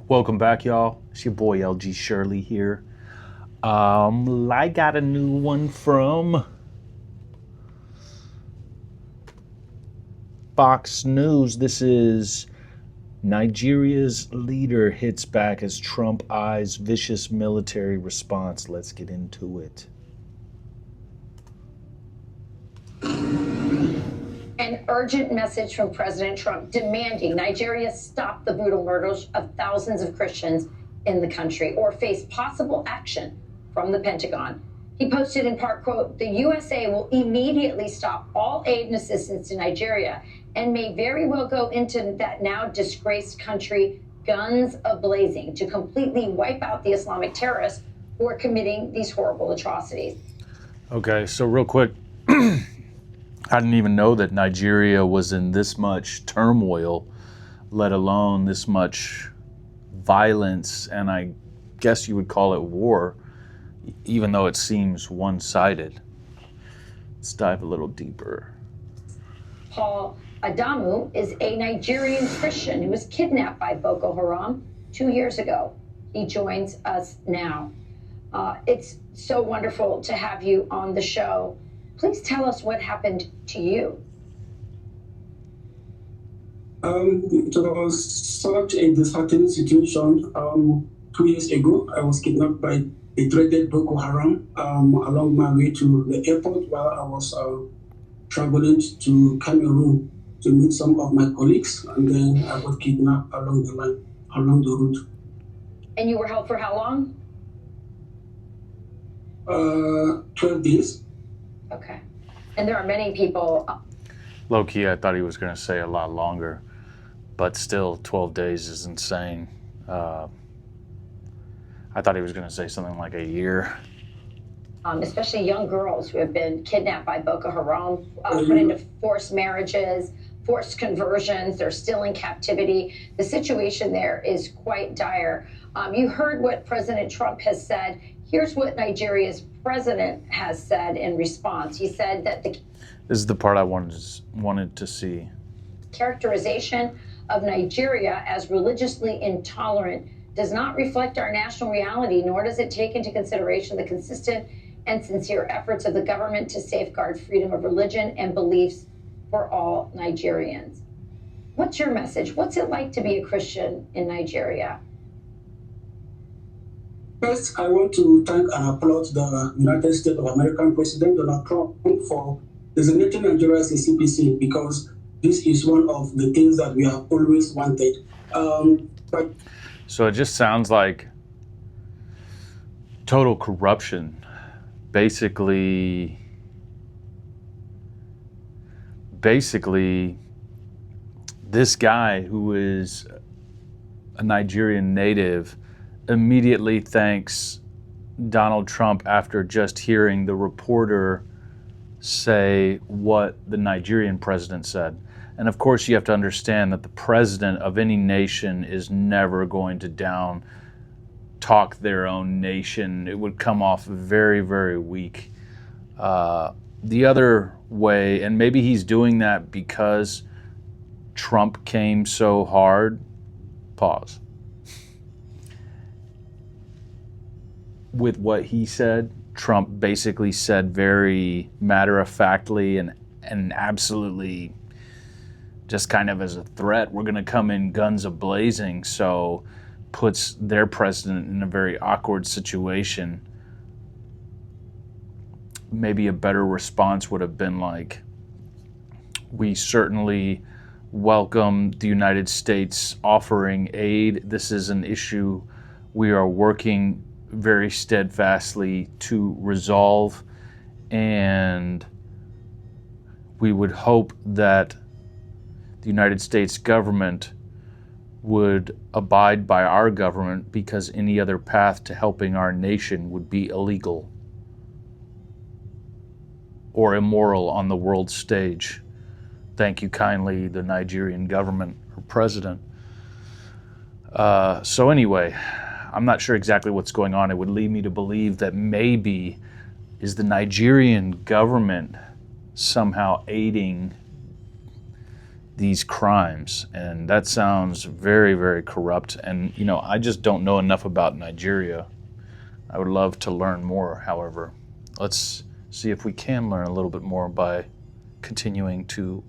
Welcome back, y'all. It's your boy LG Shirley here. I got a new one from Fox News. This is Nigeria's leader hits back as Trump eyes vicious military response. Let's get into it. An urgent message from President Trump demanding Nigeria stop the brutal murders of thousands of Christians in the country or face possible action from the Pentagon. He posted in part, quote, "The USA will immediately stop all aid and assistance to Nigeria and may very well go into that now disgraced country guns a-blazing to completely wipe out the Islamic terrorists who are committing these horrible atrocities." Okay, so real quick, I didn't even know that Nigeria was in this much turmoil, let alone this much violence, and I guess you would call it war, even though it seems one-sided. Let's dive a little deeper. Paul Adamu is a Nigerian Christian who was kidnapped by Boko Haram 2 years ago. He joins us now. It's so wonderful to have you on the show. Please tell us what happened to you. It was such a disheartening situation. 2 years ago, I was kidnapped by a dreaded Boko Haram along my way to the airport while I was traveling to Cameroon to meet some of my colleagues, and then I was kidnapped along the line, along the route. And you were held for how long? 12 days. Okay. And there are many people. Low-key, I thought he was going to say a lot longer, but still 12 days is insane. I thought he was going to say something like a year. Especially young girls who have been kidnapped by Boko Haram, put into forced marriages, forced conversions. They're still in captivity. The situation there is quite dire. You heard what President Trump has said. Here's what Nigeria's president has said in response. He said that this is the part I wanted to see. Characterization of Nigeria as religiously intolerant does not reflect our national reality, nor does it take into consideration the consistent and sincere efforts of the government to safeguard freedom of religion and beliefs for all Nigerians. What's your message? What's it like to be a Christian in Nigeria? First, I want to thank and applaud the United States of America President Donald Trump for designating Nigeria as a CPC, because this is one of the things that we have always wanted. So it just sounds like total corruption. Basically, this guy who is a Nigerian native immediately thanks Donald Trump after just hearing the reporter say what the Nigerian president said. And of course, you have to understand that the president of any nation is never going to down talk their own nation. It would come off very, very weak. The other way, and maybe he's doing that because Trump came so hard. Pause. With what he said, Trump basically said very matter-of-factly and absolutely just kind of as a threat, we're going to come in guns a-blazing, so puts their president in a very awkward situation. Maybe a better response would have been like, we certainly welcome the United States offering aid. This is an issue we are working very steadfastly to resolve, and we would hope that the United States government would abide by our government, because any other path to helping our nation would be illegal or immoral on the world stage. Thank you kindly, the Nigerian government or president. So anyway, I'm not sure exactly what's going on. It would lead me to believe that maybe is the Nigerian government somehow aiding these crimes. And that sounds very, very corrupt. And, you know, I just don't know enough about Nigeria. I would love to learn more, however. Let's see if we can learn a little bit more by continuing to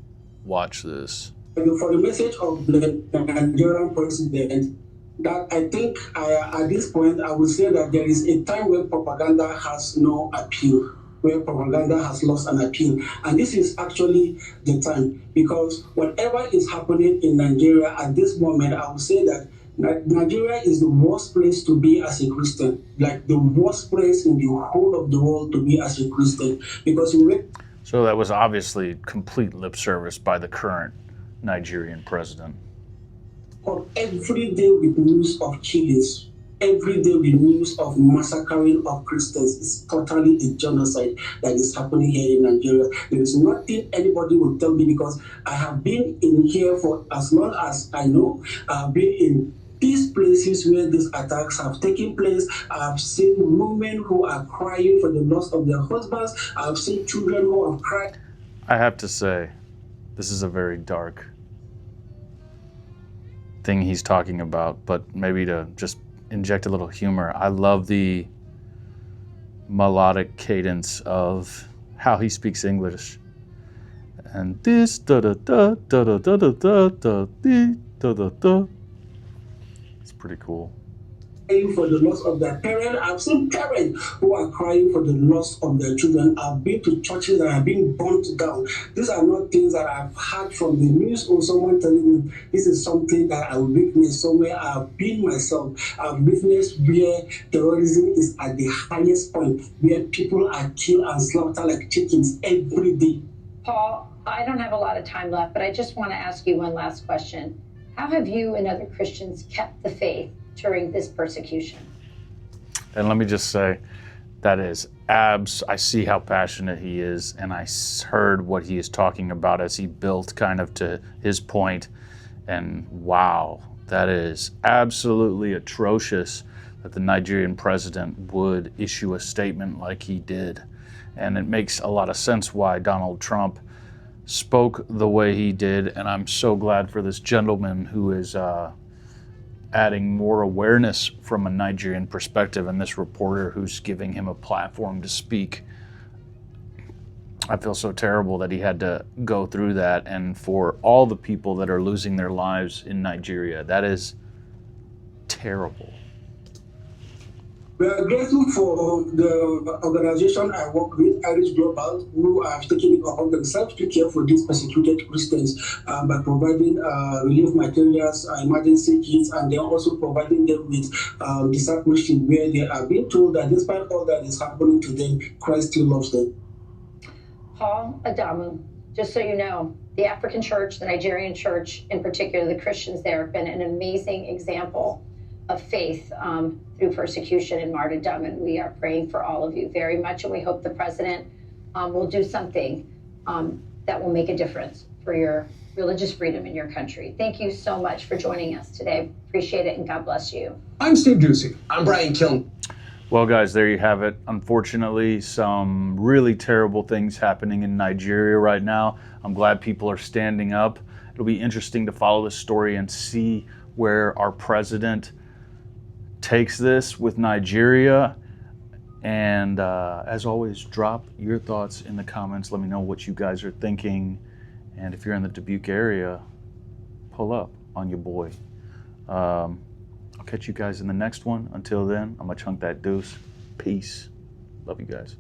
watch this. For the message of the Nigerian president, that I think at this point I would say that there is a time when propaganda has no appeal, where propaganda has lost an appeal. And this is actually the time, because whatever is happening in Nigeria at this moment, I would say that Nigeria is the worst place to be as a Christian, like the worst place in the whole of the world to be as a Christian, because So that was obviously complete lip service by the current Nigerian president. Every day with news of killings, every day with news of massacring of Christians. Is totally a genocide that is happening here in Nigeria. There is nothing anybody will tell me, because I have been in here for as long as I know. I've been in these places where these attacks have taken place. I've seen women who are crying for the loss of their husbands. I've seen children who have cried. I have to say, this is a very dark thing he's talking about, but maybe to just inject a little humor, I love the melodic cadence of how he speaks English. And this da da da da da da da da da da da da. It's pretty cool. Crying for the loss of their parents. I've seen parents who are crying for the loss of their children. I've been to churches that have been burnt down. These are not things that I've heard from the news or someone telling me. This is something that I witnessed somewhere. I've been myself. I've witnessed where terrorism is at the highest point, where people are killed and slaughtered like chickens every day. Paul, I don't have a lot of time left, but I just want to ask you one last question. How have you and other Christians kept the faith during this persecution? And let me just say, that is I see how passionate he is, and I heard what he is talking about as he built kind of to his point. And wow, that is absolutely atrocious that the Nigerian president would issue a statement like he did. And it makes a lot of sense why Donald Trump spoke the way he did, and I'm so glad for this gentleman who is adding more awareness from a Nigerian perspective, and this reporter who's giving him a platform to speak. I feel so terrible that he had to go through that, and for all the people that are losing their lives in Nigeria, that is terrible. We are grateful for the organization I work with, Irish Global, who have taken it upon themselves to care for these persecuted Christians by providing relief materials, emergency kits, and they're also providing them with discipleship, where they are being told that despite all that is happening to them, Christ still loves them. Paul Adamu, just so you know, the African church, the Nigerian church in particular, the Christians there have been an amazing example of faith through persecution and martyrdom, and we are praying for all of you very much, and we hope the president will do something that will make a difference for your religious freedom in your country. Thank you so much for joining us today. Appreciate it, and God bless you. I'm Steve Doocy. I'm Brian Kiln. Well, guys, there you have it. Unfortunately, some really terrible things happening in Nigeria right now. I'm glad people are standing up. It'll be interesting to follow this story and see where our president takes this with Nigeria. And as always, drop your thoughts in the comments. Let me know what you guys are thinking. And if you're in the Dubuque area, pull up on your boy. I'll catch you guys in the next one. Until then, I'm gonna chunk that deuce. Peace. Love you guys.